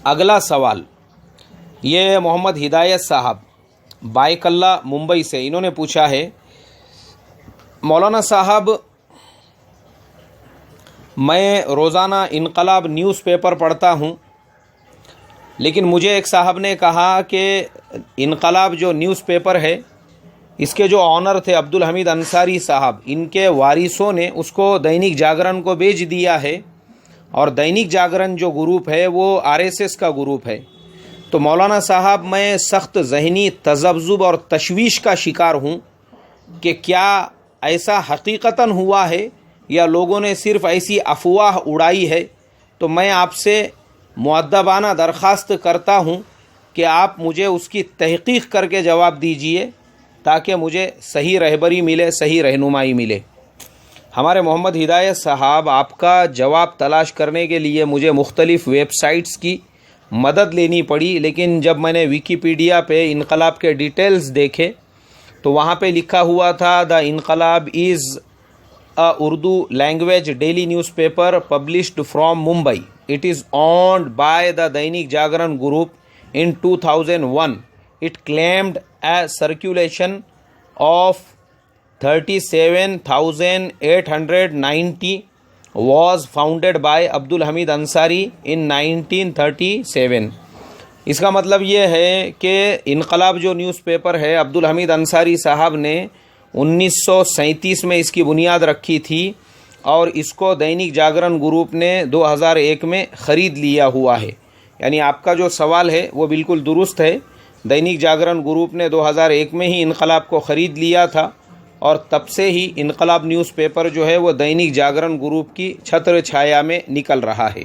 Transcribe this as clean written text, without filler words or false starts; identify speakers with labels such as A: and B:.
A: اگلا سوال یہ محمد ہدایت صاحب بائک اللہ ممبئی سے، انہوں نے پوچھا ہے مولانا صاحب میں روزانہ انقلاب نیوز پیپر پڑھتا ہوں، لیکن مجھے ایک صاحب نے کہا کہ انقلاب جو نیوز پیپر ہے اس کے جو آنر تھے عبدالحمید انصاری صاحب، ان کے وارثوں نے اس کو دینک جاگرن کو بیچ دیا ہے، اور دینک جاگرن جو گروپ ہے وہ RSS کا گروپ ہے۔ تو مولانا صاحب میں سخت ذہنی تذبذب اور تشویش کا شکار ہوں کہ کیا ایسا حقیقتاً ہوا ہے یا لوگوں نے صرف ایسی افواہ اڑائی ہے؟ تو میں آپ سے مؤدبانہ درخواست کرتا ہوں کہ آپ مجھے اس کی تحقیق کر کے جواب دیجئے تاکہ مجھے صحیح رہبری ملے، صحیح رہنمائی ملے۔ ہمارے محمد ہدایت صاحب، آپ کا جواب تلاش کرنے کے لیے مجھے مختلف ویب سائٹس کی مدد لینی پڑی، لیکن جب میں نے ویکیپیڈیا پہ انقلاب کے ڈیٹیلز دیکھے تو وہاں پہ لکھا ہوا تھا the Inquilab is a Urdu language daily newspaper published from Mumbai. It is owned by the Dainik Jagran Group in 2001. It claimed a circulation of 37,890 was founded by Abdul Hamid Ansari in 1937. اس کا مطلب یہ ہے کہ انقلاب جو نیوز پیپر ہے عبدالحمید انصاری صاحب نے 1937 میں اس کی بنیاد رکھی تھی، اور اس کو دینک جاگرن گروپ نے 2001 میں خرید لیا ہوا ہے۔ یعنی آپ کا جو سوال ہے وہ بالکل درست ہے، دینک جاگرن گروپ نے 2001 میں ہی انقلاب کو خرید لیا تھا، اور تب سے ہی انقلاب نیوز پیپر جو ہے وہ دینک جاگرن گروپ کی چھتر چھایا میں نکل رہا ہے۔